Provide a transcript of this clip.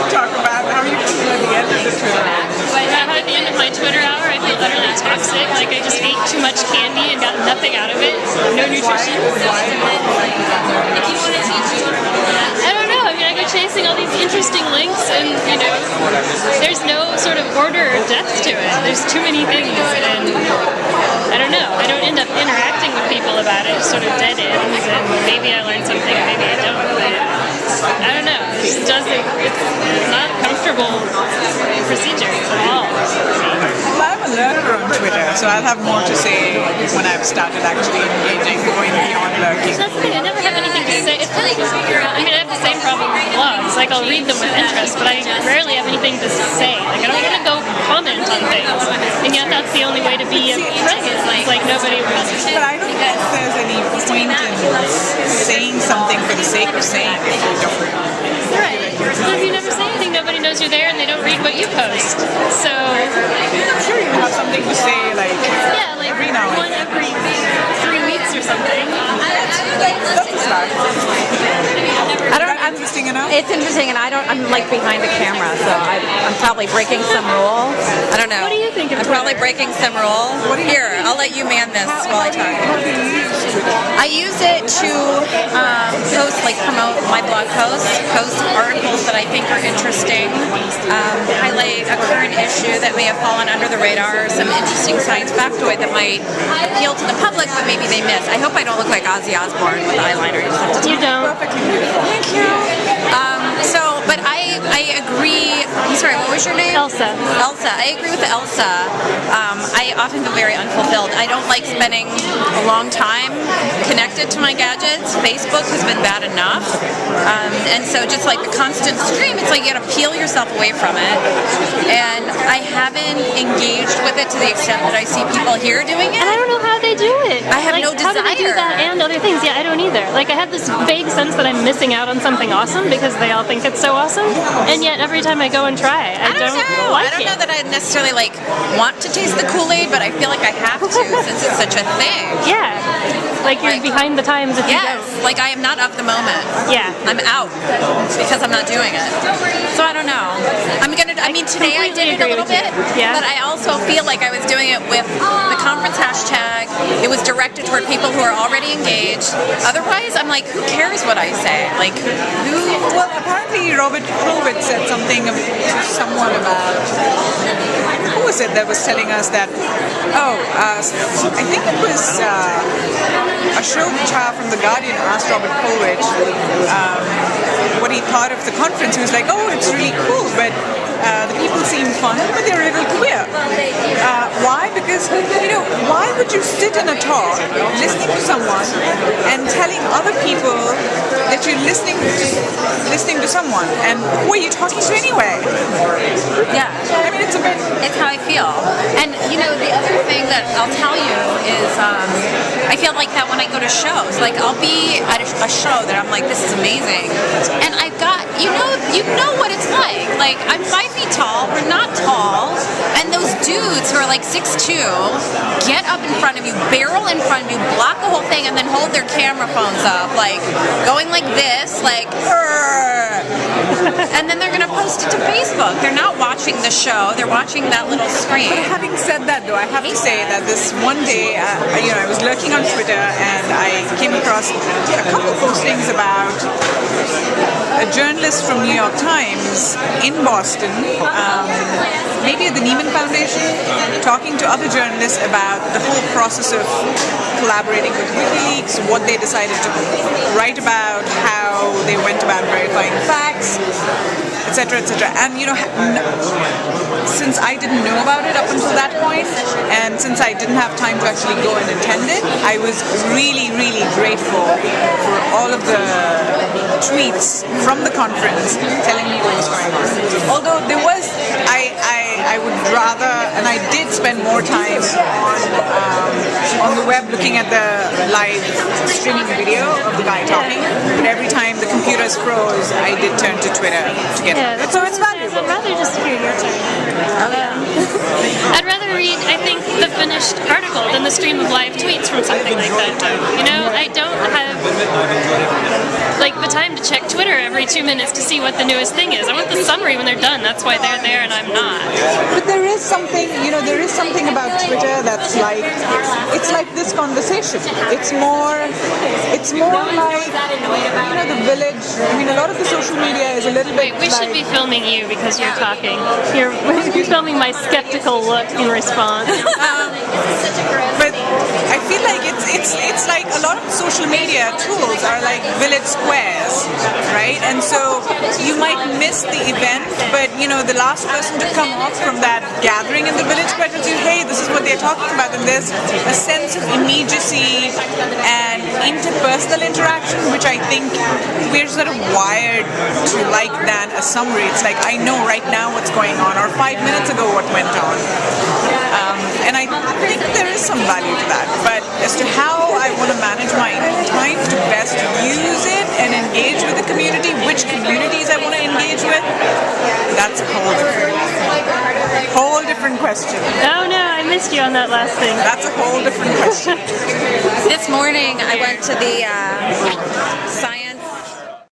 talk about how you feel at the end of the Twitter. At the end of my Twitter hour, I feel utterly toxic. Like I just ate too much candy and got nothing out of it. No nutrition. I don't know. I mean, I go chasing all these interesting links, and there's no sort of order or depth to it. There's too many things, and I don't know. I don't end up interacting with people about it. Just sort of dead ends, and maybe I learn something, maybe I don't. But I don't know. It just doesn't. It's not a comfortable procedure at all. Well, I'm a lurker on Twitter, so I'll have more to say when I've started actually engaging, going beyond lurking. That's the thing. I never have anything to say. It's kind of, I mean, I have the same problem with blogs. Like, I'll read them with interest, but I rarely have anything to say. Like, I don't want to go comment on things. And yet, that's the only way to be present. It's like nobody wants to. But I don't think there's any point in saying something for the sake of saying it. You don't. Right. Well, if you never say anything, nobody knows you're there, and they don't read what you post. So. I'm sure you have something to say, like, yeah, like every now and one every 3 weeks or something. That's a start. I'm interesting enough. It's interesting, and I'm like behind the camera, so I'm probably breaking some rule. I don't know. What do you think of I'm probably breaking some rule. Here, I'll let you man this while I talk. I use it to post, like promote my blog posts, post articles that I think are interesting, highlight a current issue that may have fallen under the radar, or some interesting science factoid that might appeal to the public, but maybe they miss. I hope I don't look like Ozzy Osbourne with eyeliner. You don't. Thank you. But I agree. I'm sorry, what was your name? Elsa. Elsa. I agree with Elsa. I often feel very unfulfilled. I don't like spending a long time connected to my gadgets. Facebook has been bad enough. And so just like the constant stream, it's like you gotta peel yourself away from it. And I haven't engaged with it to the extent that I see people here doing it. And I don't know how they do it. I have no desire. How do they do that and other things? Yeah, I don't either. Like, I have this vague sense that I'm missing out on something awesome because they all think it's so awesome, and yet every time I go and try, I don't like it. I don't know that I necessarily like want to taste the Kool-Aid, but I feel like I have to since it's such a thing. Yeah, like you're behind the times if you don't. Like I am not of the moment. Yeah, I'm out because I'm not doing it. So I don't know. I mean, today I did it a little bit, but I also feel like I was doing it with the conference hashtag. It was directed toward people who are already engaged. Otherwise, I'm like, who cares what I say? Like, who? Well, apparently Robert Horowitz said something to someone about, who was it that was telling us that, I think it was Ashok Jha from The Guardian asked Robert Horowitz what he thought of the conference. He was like, oh, it's really cool, but the people seem fun, but they're a little queer. Why? Because, why would you sit in a talk, listening to someone, and telling other people that you're listening to someone, and who are you talking to anyway? Yeah. I mean, it's a bit... It's how I feel. And, the other thing that I'll tell you is I feel like that when I go to shows. Like, I'll be at a show that I'm like, this is amazing. And I've got, you know what it's like. Like, I'm 5 feet tall, we're not tall, and those dudes who are like 6'2" get up in front of you, barrel in front of you, block the whole thing, and then hold their camera phones up, like, going like this, like, and then they're going to post it to Facebook. They're not watching the show, they're watching that little screen. But having said that, though, I have to say that this one day, I was lurking on Twitter, and I came across a couple postings about a journalist from New York Times in Boston, maybe at the Neiman Foundation, talking to other journalists about the whole process of collaborating with WikiLeaks, what they decided to write about, how they went about verifying facts, etc., etc. And since I didn't know about it up until that point, and since I didn't have time to actually go and attend it, I was really, really grateful for all of the tweets from the conference telling me what was going on. Although there was, I would rather, and I did spend more time on the web looking at the live streaming video of the guy talking, but every time the computers froze, I did turn to Twitter to get it. So it's valuable. I'd rather just hear your turn. I'd rather read, I think, the finished article than the stream of live tweets from something like that. You know, I don't have like the time to check Twitter every 2 minutes to see what the newest thing is. I want the summary when they're done. That's why they're there and I'm not. But there is something, there is something about Twitter that's like, it's like this conversation. It's more like, the village. I mean, a lot of the social media is a little bit. Wait, we should be filming you because you're talking. You're filming my skeptical look in response. But I feel like it's like a lot of social media tools are like village squares, right? And so you might miss the event, but the last person to come off from that gathering in the village square tells you, hey, this is what they're talking about, and there's a sense of immediacy and interpersonal interaction, which I think we're sort of wired to like than a summary. It's like, I know right now what's going on, or 5 minutes ago what went on. And I think there is some value to that. But as to how I want to manage my time to best use it and engage with the community, which communities I want to engage with, that's a whole different question. Oh no, I missed you on that last thing. That's a whole different question. This morning I went to the Scio11